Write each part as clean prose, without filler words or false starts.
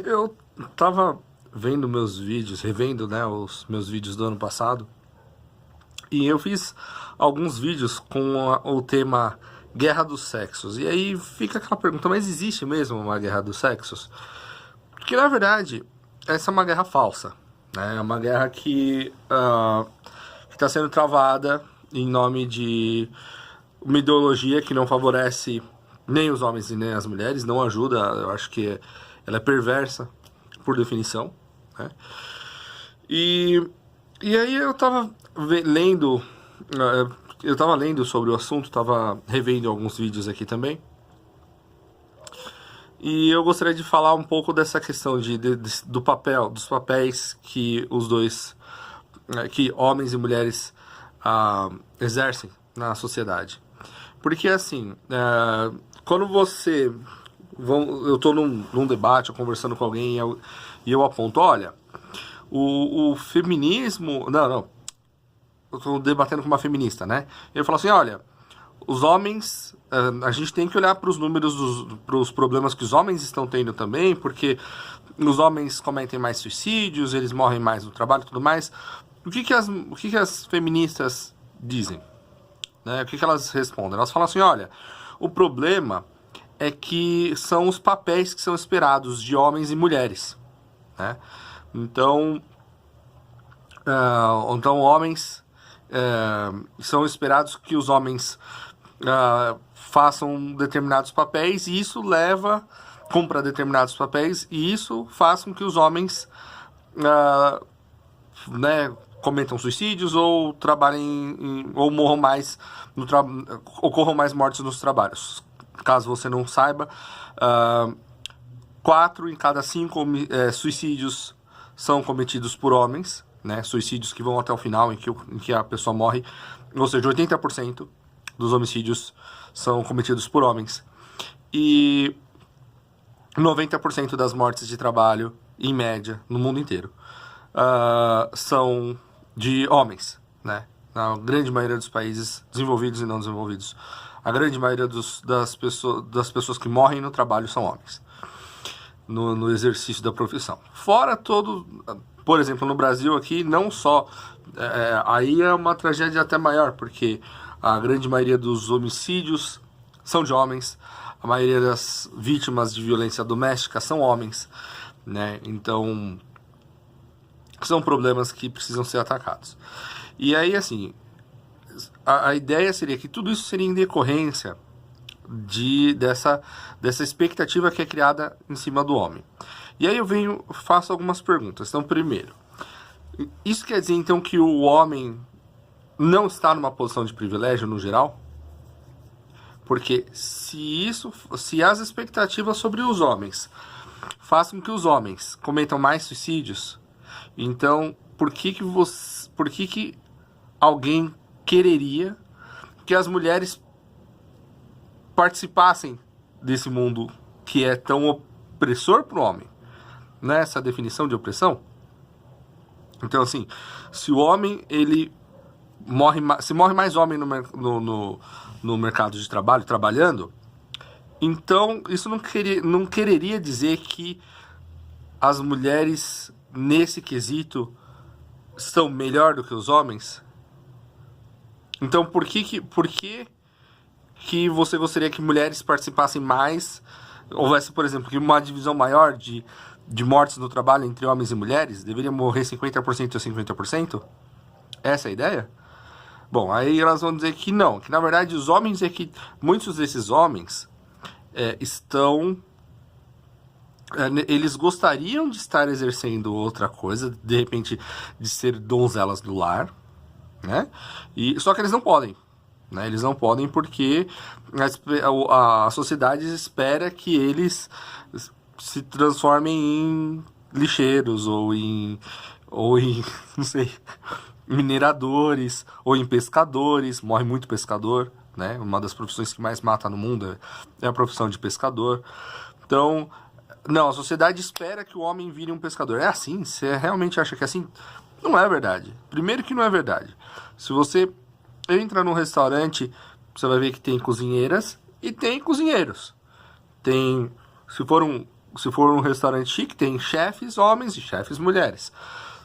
Eu tava vendo meus vídeos, revendo, né, os meus vídeos do ano passado, e eu fiz alguns vídeos com o tema Guerra dos Sexos. E aí fica aquela pergunta, mas existe mesmo uma Guerra dos Sexos? Porque, na verdade, essa é uma guerra falsa, né? É uma guerra que está sendo travada em nome de uma ideologia que não favorece nem os homens e nem as mulheres, não ajuda, eu acho que ela é perversa, por definição, né? E aí eu tava lendo, sobre o assunto, tava revendo alguns vídeos aqui também, e eu gostaria de falar um pouco dessa questão dos papéis que os dois, que homens e mulheres exercem na sociedade. Porque assim, quando você... eu tô num debate, conversando com alguém, e eu aponto, olha, o feminismo... Não, eu tô debatendo com uma feminista, né? Ele falou assim, olha, os homens... a gente tem que olhar para os números, para os problemas que os homens estão tendo também, porque os homens cometem mais suicídios, eles morrem mais no trabalho e tudo mais. O que que as feministas dizem? Né? O que elas respondem? Elas falam assim, olha, o problema é que são os papéis que são esperados de homens e mulheres, né? Então, homens... são esperados que os homens façam determinados papéis, e isso cumpra determinados papéis, e isso faz com que os homens né, cometam suicídios ou trabalhem ou morram mais ocorram mais mortes nos trabalhos. Caso você não saiba, 4 em cada 5 suicídios são cometidos por homens, né? Suicídios que vão até o final, em que a pessoa morre. Ou seja, 80% dos homicídios são cometidos por homens. E 90% das mortes de trabalho, em média, no mundo inteiro, são de homens, né? Na grande maioria dos países desenvolvidos e não desenvolvidos, a grande maioria das pessoas que morrem no trabalho são homens, no exercício da profissão. Fora todo... Por exemplo, no Brasil aqui, não só... aí é uma tragédia até maior, porque a grande maioria dos homicídios são de homens, a maioria das vítimas de violência doméstica são homens, né? Então, são problemas que precisam ser atacados. E aí, assim, a ideia seria que tudo isso seria em decorrência dessa expectativa que é criada em cima do homem. E aí eu faço algumas perguntas. Então, primeiro, isso quer dizer então que o homem não está numa posição de privilégio no geral? Porque se as expectativas sobre os homens façam que os homens cometam mais suicídios, então por que alguém quereria que as mulheres participassem desse mundo que é tão opressor para o homem? Não é essa a definição de opressão? Então, assim, se o homem, se morre mais homem no mercado de trabalho, trabalhando, então isso não quereria dizer que as mulheres, nesse quesito, estão melhor do que os homens? Então, por que você gostaria que mulheres participassem mais? Houvesse, por exemplo, que uma divisão maior de mortes no trabalho entre homens e mulheres? Deveria morrer 50% ou 50%? Essa é a ideia? Bom, aí elas vão dizer que não, que na verdade os homens muitos desses homens eles gostariam de estar exercendo outra coisa, de repente de ser donzelas do lar, né? Só que eles não podem, né? Eles não podem porque a sociedade espera que eles se transformem em lixeiros ou em não sei, mineradores ou em pescadores. Morre muito pescador, né? Uma das profissões que mais mata no mundo é a profissão de pescador. Então, não, a sociedade espera que o homem vire um pescador. É assim? Você realmente acha que é assim? Não é verdade. Primeiro que não é verdade. Se você entra num restaurante, você vai ver que tem cozinheiras e tem cozinheiros. Se for se for um restaurante chique, tem chefes homens e chefes mulheres.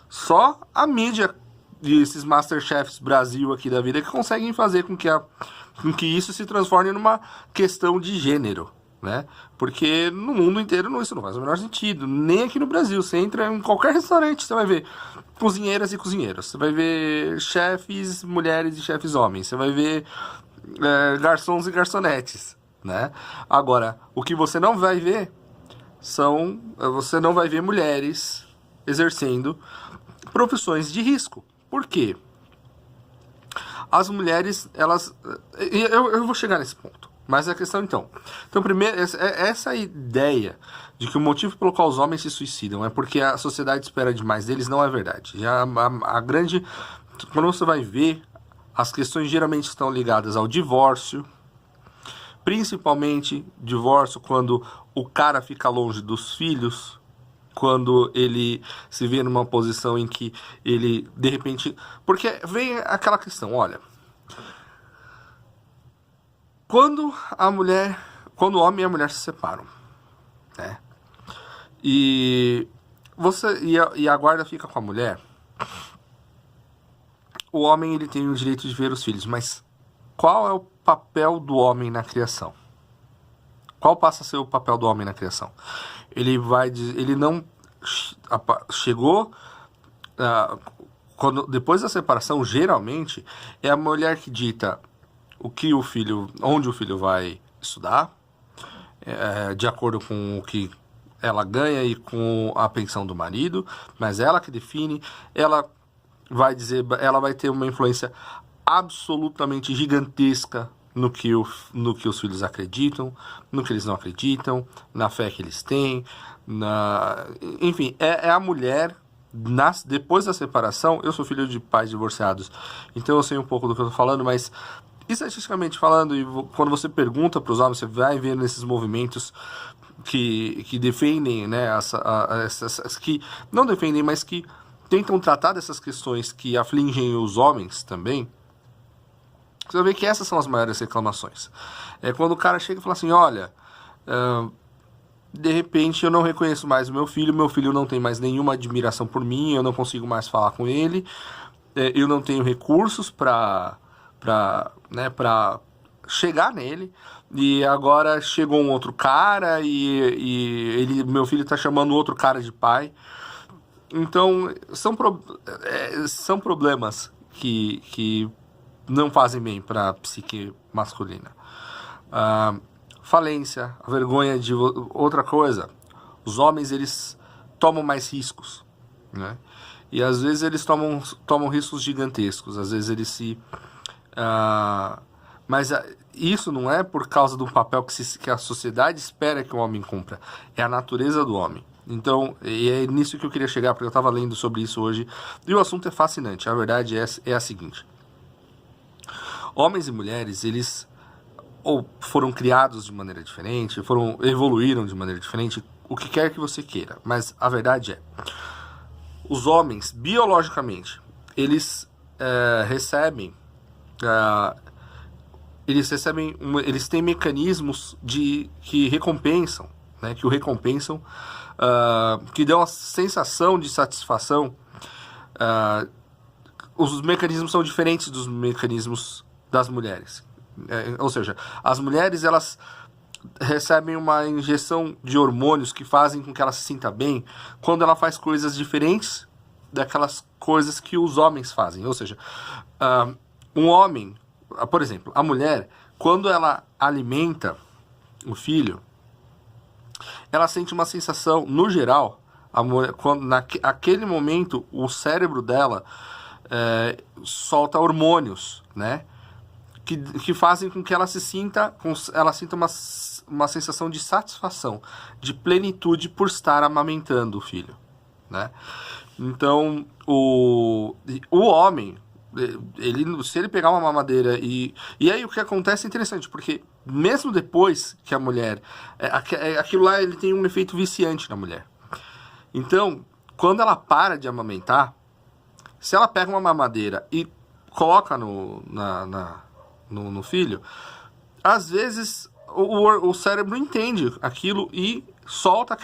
Só a mídia e esses Masterchefs Brasil aqui da vida que conseguem fazer com que isso se transforme numa questão de gênero, né? Porque no mundo inteiro isso não faz o menor sentido, nem aqui no Brasil. Você entra em qualquer restaurante, você vai ver cozinheiras e cozinheiros, você vai ver chefes mulheres e chefes homens, você vai ver garçons e garçonetes, né? Agora, o que você não vai ver você não vai ver mulheres exercendo profissões de risco. Por quê? As mulheres, elas... Eu vou chegar nesse ponto. Mas a questão, então... Então, primeiro, essa ideia de que o motivo pelo qual os homens se suicidam é porque a sociedade espera demais deles não é verdade. Já a grande... Quando você vai ver, as questões geralmente estão ligadas ao divórcio. Principalmente, divórcio quando o cara fica longe dos filhos... Quando ele se vê numa posição em que ele, de repente... Porque vem aquela questão, olha... Quando o homem e a mulher se separam, né? E a guarda fica com a mulher, o homem ele tem o direito de ver os filhos, mas qual é o papel do homem na criação? Qual passa a ser o papel do homem na criação? Ele não chegou... depois da separação, geralmente, é a mulher que dita onde o filho vai estudar, de acordo com o que ela ganha e com a pensão do marido, mas ela que define, ela vai ter uma influência absolutamente gigantesca no que os filhos acreditam, no que eles não acreditam, na fé que eles têm, enfim, é a mulher. Depois da separação, eu sou filho de pais divorciados, então eu sei um pouco do que eu tô falando, mas estatisticamente falando, e quando você pergunta para os homens, você vai ver nesses movimentos que defendem, né, que não defendem, mas que tentam tratar dessas questões que afligem os homens também. Você vai ver que essas são as maiores reclamações. É quando o cara chega e fala assim, olha, de repente eu não reconheço mais o meu filho não tem mais nenhuma admiração por mim, eu não consigo mais falar com ele, eu não tenho recursos para chegar nele, e agora chegou um outro cara e meu filho está chamando outro cara de pai. Então são problemas que não fazem bem para a psique masculina. Falência, a vergonha de outra coisa. Os homens, eles tomam mais riscos, né? E às vezes eles tomam riscos gigantescos. Às vezes eles mas isso não é por causa do papel que a sociedade espera que o homem cumpra. É a natureza do homem. Então, e é nisso que eu queria chegar, porque eu estava lendo sobre isso hoje. E o assunto é fascinante. A verdade é a seguinte. Homens e mulheres, eles ou foram criados de maneira diferente, evoluíram de maneira diferente, o que quer que você queira. Mas a verdade os homens, biologicamente, eles recebem... eles têm mecanismos que recompensam, né, que dão a sensação de satisfação. Os mecanismos são diferentes dos mecanismos das mulheres. Ou seja, as mulheres, elas recebem uma injeção de hormônios que fazem com que ela se sinta bem quando ela faz coisas diferentes daquelas coisas que os homens fazem. Ou seja, um homem, por exemplo, a mulher, quando ela alimenta o filho, ela sente uma sensação, no geral, naquele momento, o cérebro dela solta hormônios, né? Que fazem com que ela sinta uma sensação de satisfação, de plenitude por estar amamentando o filho, né? Então, o homem, se ele pegar uma mamadeira e aí o que acontece é interessante, porque mesmo depois que a mulher... aquilo lá, ele tem um efeito viciante na mulher. Então, quando ela para de amamentar, se ela pega uma mamadeira e coloca no filho, às vezes o cérebro entende aquilo e solta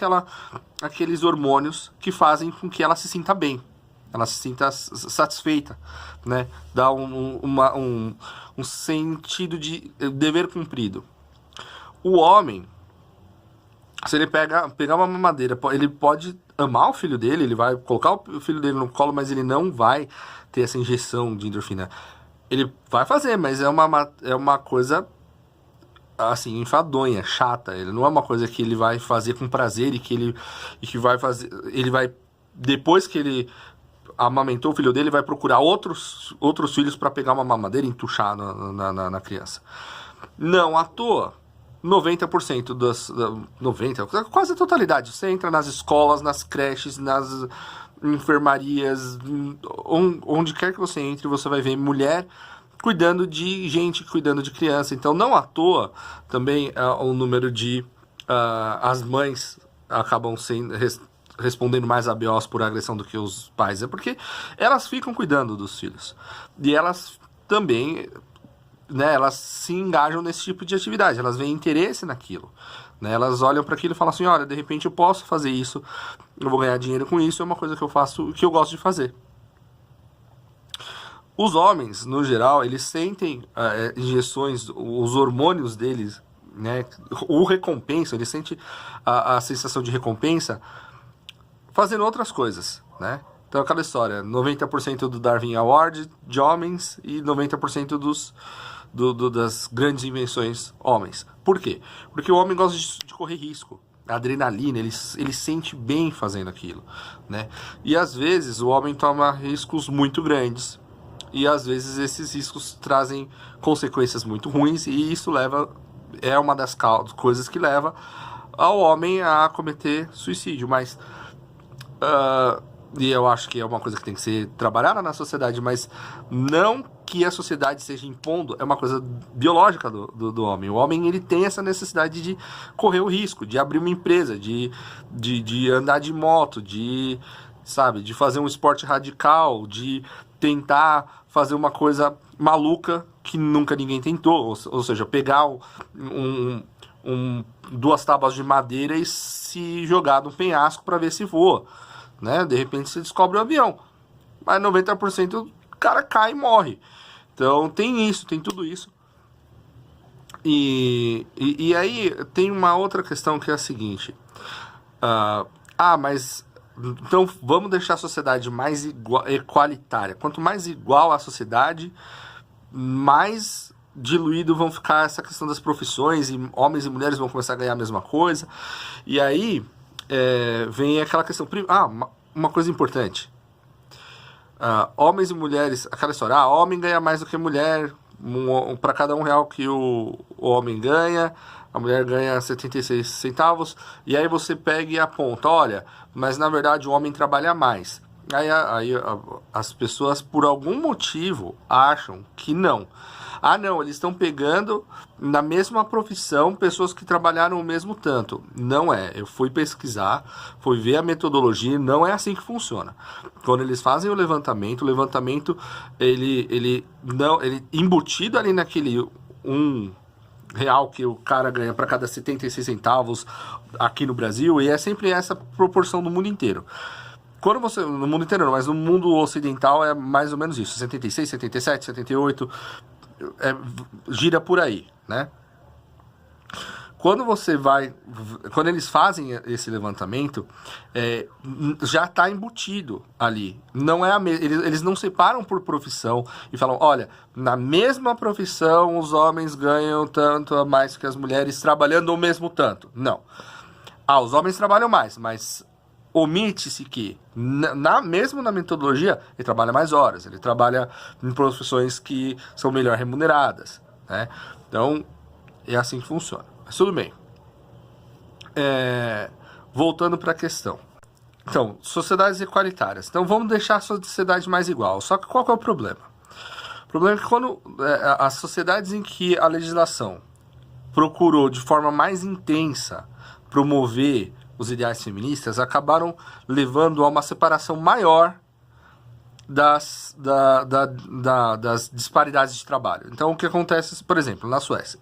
aqueles hormônios que fazem com que ela se sinta bem, ela se sinta satisfeita, né? Dá um sentido de dever cumprido. O homem, se ele pegar uma mamadeira, ele pode amar o filho dele, ele vai colocar o filho dele no colo, mas ele não vai ter essa injeção de endorfina. Ele vai fazer, mas é uma coisa assim, enfadonha, chata. Ele não é uma coisa que ele vai fazer com prazer e que vai fazer. Ele vai, depois que ele amamentou o filho dele, vai procurar outros filhos para pegar uma mamadeira e entuchar na criança. Não à toa, 90% das... 90%, quase a totalidade. Você entra nas escolas, nas creches, nas enfermarias, onde quer que você entre, você vai ver mulher cuidando de gente, cuidando de criança. Então, não à toa, também o número de... as mães acabam respondendo mais a BOs por agressão do que os pais. É porque elas ficam cuidando dos filhos. E elas também... né, elas se engajam nesse tipo de atividade, elas veem interesse naquilo, né, elas olham para aquilo e falam assim, olha, de repente eu posso fazer isso, eu vou ganhar dinheiro com isso, é uma coisa que eu faço, que eu gosto de fazer. Os homens, no geral, eles sentem injeções, os hormônios deles, né, o recompensa, eles sentem a sensação de recompensa fazendo outras coisas, né. Então, aquela história, 90% do Darwin Award de homens e 90% das grandes invenções homens. Por quê? Porque o homem gosta de correr risco. A adrenalina, ele sente bem fazendo aquilo, né? E às vezes o homem toma riscos muito grandes. E às vezes esses riscos trazem consequências muito ruins. E isso é uma das coisas que leva ao homem a cometer suicídio. Mas... e eu acho que é uma coisa que tem que ser trabalhada na sociedade, mas não que a sociedade seja impondo, é uma coisa biológica do homem. O homem, ele tem essa necessidade de correr o risco, de abrir uma empresa, de andar de moto, de fazer um esporte radical, de tentar fazer uma coisa maluca que nunca ninguém tentou, ou seja, pegar duas tábuas de madeira e se jogar num penhasco para ver se voa. Né? De repente você descobre o avião, mas 90% o cara cai e morre. Então tem tudo isso. E aí tem uma outra questão que é a seguinte: mas então vamos deixar a sociedade mais equalitária. Quanto mais igual a sociedade, mais diluído vão ficar essa questão das profissões, e homens e mulheres vão começar a ganhar a mesma coisa. E aí vem aquela questão... uma coisa importante. Homens e mulheres... Aquela história, homem ganha mais do que mulher. Para cada R$1 que o homem ganha, a mulher ganha 76 centavos. E aí você pega e aponta, olha, mas na verdade o homem trabalha mais. Aí as pessoas, por algum motivo, acham que não. Não, eles estão pegando na mesma profissão pessoas que trabalharam o mesmo tanto. Não é. Eu fui pesquisar, fui ver a metodologia, não é assim que funciona. Quando eles fazem o levantamento, ele embutido ali naquele R$1 que o cara ganha para cada 76 centavos aqui no Brasil, e é sempre essa proporção no mundo inteiro. Quando você, no mundo inteiro não, mas no mundo ocidental é mais ou menos isso, 76, 77, 78, gira por aí, né? Quando eles fazem esse levantamento, já está embutido ali. Não é eles não separam por profissão e falam, olha, na mesma profissão os homens ganham tanto a mais que as mulheres trabalhando o mesmo tanto. Não. Os homens trabalham mais, mas omite-se que, mesmo na metodologia, ele trabalha mais horas, ele trabalha em profissões que são melhor remuneradas, né? Então, é assim que funciona. Mas tudo bem. Voltando para a questão. Então, sociedades equalitárias. Então, vamos deixar a sociedade mais igual. Só que qual que é o problema? O problema é que quando as sociedades em que a legislação procurou de forma mais intensa promover os ideais feministas, acabaram levando a uma separação maior das disparidades de trabalho. Então, o que acontece, por exemplo, na Suécia?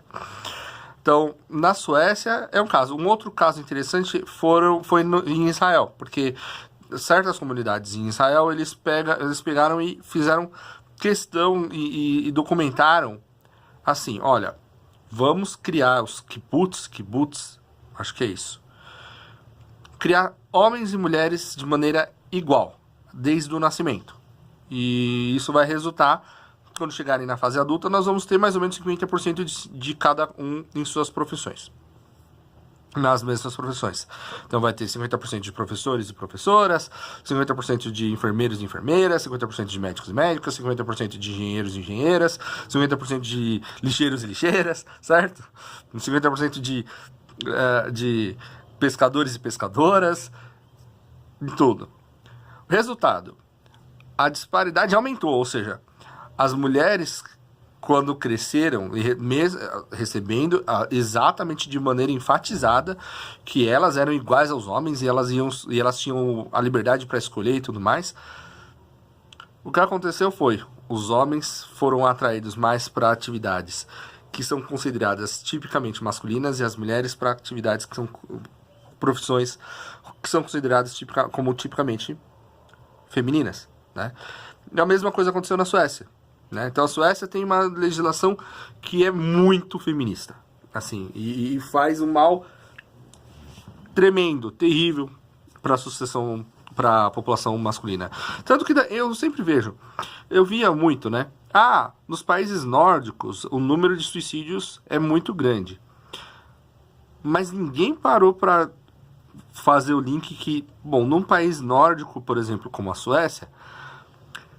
Então, na Suécia é um caso. Um outro caso interessante foi em Israel, porque certas comunidades em Israel, eles pegaram e fizeram questão e documentaram assim, olha, vamos criar os kibbutz, acho que é isso. Criar homens e mulheres de maneira igual, desde o nascimento. E isso vai resultar, quando chegarem na fase adulta, nós vamos ter mais ou menos 50% de cada um em suas profissões. Nas mesmas profissões. Então vai ter 50% de professores e professoras, 50% de enfermeiros e enfermeiras, 50% de médicos e médicas, 50% de engenheiros e engenheiras, 50% de lixeiros e lixeiras, certo? 50% de pescadores e pescadoras, em tudo. Resultado, a disparidade aumentou, ou seja, as mulheres, quando cresceram, recebendo exatamente de maneira enfatizada que elas eram iguais aos homens e elas tinham a liberdade para escolher e tudo mais, o que aconteceu foi, os homens foram atraídos mais para atividades que são consideradas tipicamente masculinas e as mulheres para atividades que são profissões que são consideradas como tipicamente femininas, né? E a mesma coisa aconteceu na Suécia, né? Então a Suécia tem uma legislação que é muito feminista, assim, e faz um mal tremendo, terrível para a sucessão, para a população masculina. Tanto que eu sempre eu via muito, né? Nos países nórdicos o número de suicídios é muito grande, mas ninguém parou para fazer o link que, bom, num país nórdico, por exemplo, como a Suécia,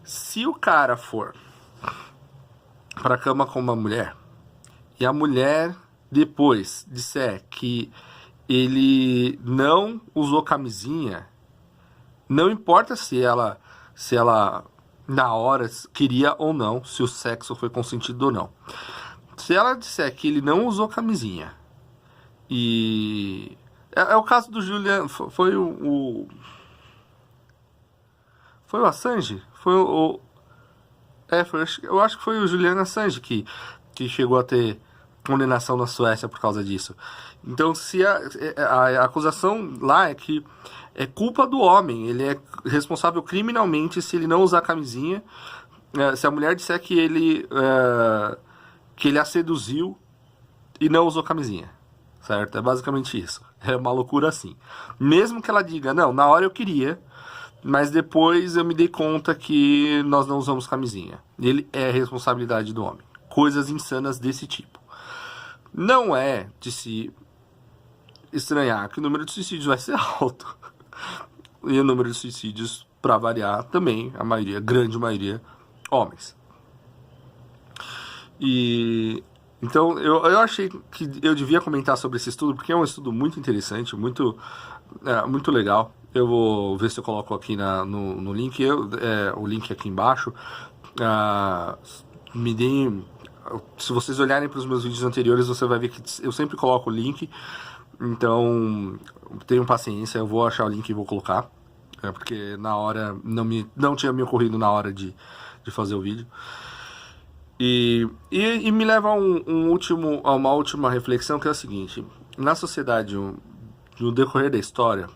se o cara for para a cama com uma mulher e a mulher depois disser que ele não usou camisinha, não importa se ela na hora queria ou não, se o sexo foi consentido ou não. Se ela disser que ele não usou camisinha e é o caso do Julian, foi o Assange, eu acho que foi o Julian Assange que chegou a ter condenação na Suécia por causa disso. Então, se a acusação lá é que é culpa do homem, ele é responsável criminalmente se ele não usar camisinha, se a mulher disser que ele a seduziu e não usou camisinha, certo? É basicamente isso. É uma loucura assim. Mesmo que ela diga, não, na hora eu queria, mas depois eu me dei conta que nós não usamos camisinha. Ele é responsabilidade do homem. Coisas insanas desse tipo. Não é de se estranhar que o número de suicídios vai ser alto. E o número de suicídios, para variar, também, a grande maioria, homens. Então, eu achei que eu devia comentar sobre esse estudo, porque é um estudo muito interessante, muito legal. Eu vou ver se eu coloco aqui no link, o link aqui embaixo. Se vocês olharem para os meus vídeos anteriores, você vai ver que eu sempre coloco o link. Então, tenham paciência, eu vou achar o link e vou colocar. Porque na hora, não tinha me ocorrido na hora de fazer o vídeo. E me leva a uma última reflexão, que é a seguinte: na sociedade, no decorrer da história,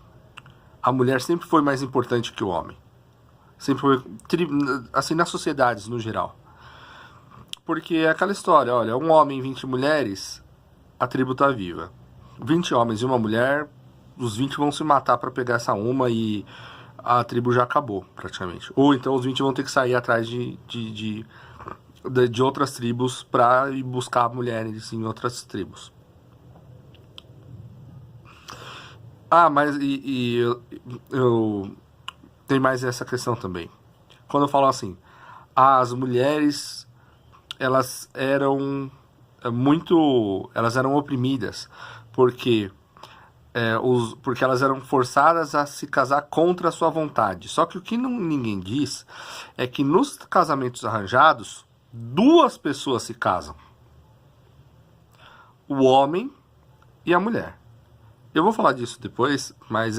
a mulher sempre foi mais importante que o homem. Sempre foi, assim, nas sociedades no geral. Porque é aquela história, olha, um homem e 20 mulheres, a tribo tá viva. 20 homens e uma mulher, os 20 vão se matar para pegar essa uma e a tribo já acabou, praticamente. Ou então os 20 vão ter que sair atrás de outras tribos para ir buscar mulheres em outras tribos. Mas eu tem mais essa questão também. Quando eu falo assim, as mulheres, elas eram oprimidas porque elas eram forçadas a se casar contra a sua vontade. Só que o que ninguém diz é que nos casamentos arranjados, duas pessoas se casam: o homem e a mulher. Eu vou falar disso depois, mas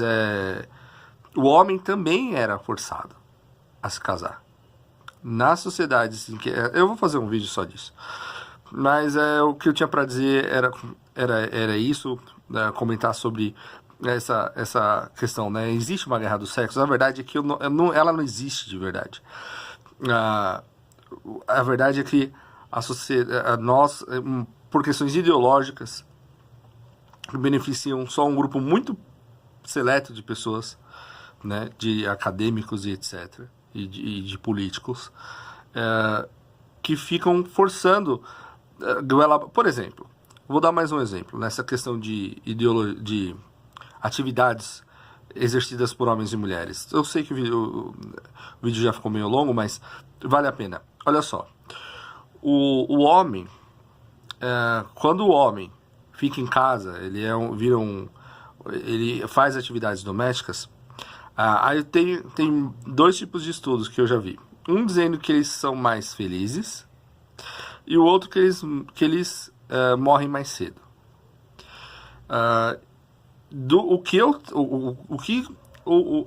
o homem também era forçado a se casar. Na sociedade, assim, eu vou fazer um vídeo só disso. Mas o que eu tinha para dizer era isso, comentar sobre essa questão, né? Existe uma guerra dos sexos? A verdade é que ela não existe de verdade. A verdade é que nós, por questões ideológicas, beneficiam só um grupo muito seleto de pessoas, né? De acadêmicos e etc., e de políticos, que ficam forçando... Por exemplo, vou dar mais um exemplo, nessa questão de atividades exercidas por homens e mulheres. Eu sei que o vídeo já ficou meio longo, mas vale a pena. Olha só, o homem, quando o homem fica em casa, ele faz atividades domésticas, aí tem dois tipos de estudos que eu já vi. Um dizendo que eles são mais felizes, e o outro que eles morrem mais cedo.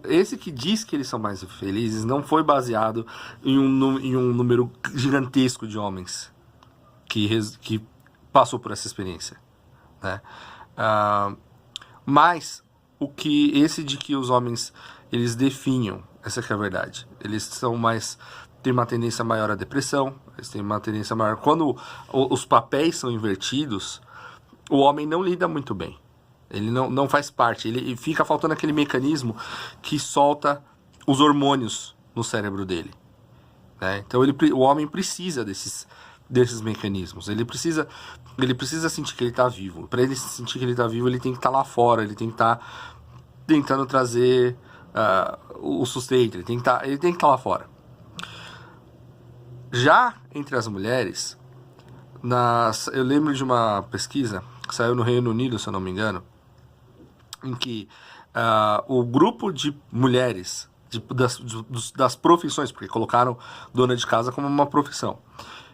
Esse que diz que eles são mais felizes não foi baseado em um número gigantesco de homens que passou por essa experiência, né? Mas esse de que os homens eles definham, essa que é a verdade, eles têm uma tendência maior à depressão, eles têm uma tendência maior. Quando os papéis são invertidos, o homem não lida muito bem. Ele não faz parte. Ele fica faltando aquele mecanismo que solta os hormônios no cérebro dele, né? Então o homem precisa desses mecanismos. Ele precisa sentir que ele está vivo. Para ele sentir que ele está vivo, ele tem que estar lá fora. Ele tem que estar tentando trazer o sustento. Ele tem que estar lá fora. Já entre as mulheres, eu lembro de uma pesquisa que saiu no Reino Unido, se eu não me engano, em que o grupo de mulheres das profissões, porque colocaram dona de casa como uma profissão,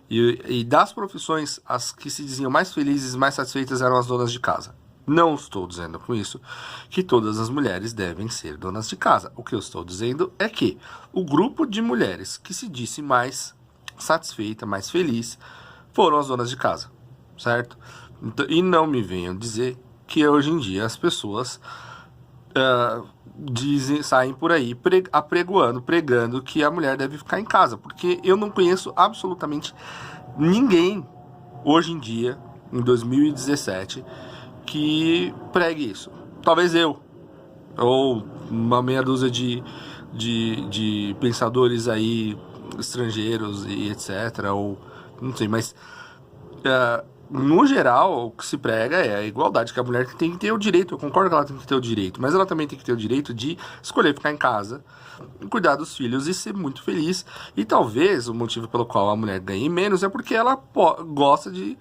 e das profissões, as que se diziam mais felizes, mais satisfeitas eram as donas de casa. Não estou dizendo com isso que todas as mulheres devem ser donas de casa. O que eu estou dizendo é que o grupo de mulheres que se disse mais satisfeita, mais feliz, foram as donas de casa, certo? Então, e não me venham dizer que hoje em dia as pessoas saem por aí pregando que a mulher deve ficar em casa, porque eu não conheço absolutamente ninguém hoje em dia, em 2017, que pregue isso. Talvez eu, ou uma meia dúzia de pensadores aí estrangeiros e etc, ou não sei, mas no geral o que se prega é a igualdade, que a mulher tem que ter o direito. Eu concordo que ela tem que ter o direito, mas ela também tem que ter o direito de escolher ficar em casa, cuidar dos filhos e ser muito feliz. E talvez o motivo pelo qual a mulher ganhe menos é porque ela gosta de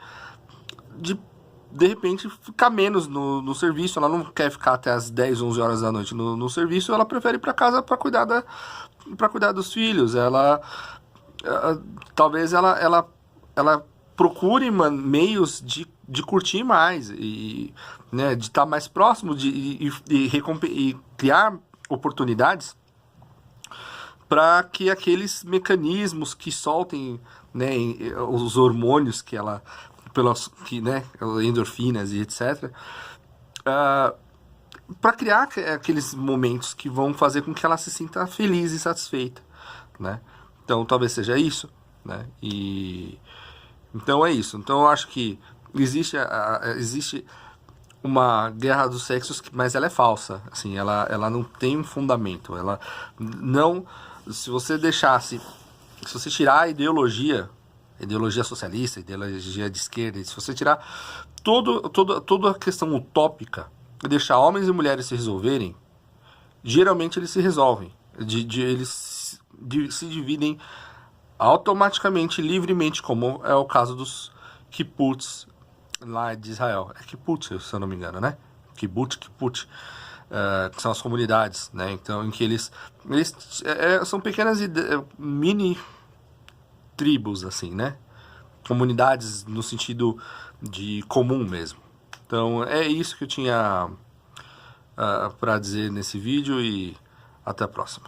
repente ficar menos no serviço. Ela não quer ficar até as 10, 11 horas da noite no serviço. Ela prefere ir para casa para cuidar dos filhos. Talvez ela procure meios de curtir mais e, né, de estar mais próximo e criar oportunidades para que aqueles mecanismos que soltem, né, os hormônios né, endorfinas e etc, para criar aqueles momentos que vão fazer com que ela se sinta feliz e satisfeita, né? Então talvez seja isso, né? Então é isso. Então eu acho que existe uma guerra dos sexos, mas ela é falsa. Assim, ela não tem um fundamento. Ela não. Se você tirar a ideologia socialista, ideologia de esquerda, se você tirar toda a questão utópica e deixar homens e mulheres se resolverem, geralmente eles se resolvem. Eles se dividem automaticamente, livremente, como é o caso dos kibbutz lá de Israel. É kibbutz, se eu não me engano, né? Kibbutz, que são as comunidades, né? Então, em que eles são pequenas mini tribos, assim, né? Comunidades no sentido de comum mesmo. Então, é isso que eu tinha para dizer nesse vídeo e até a próxima.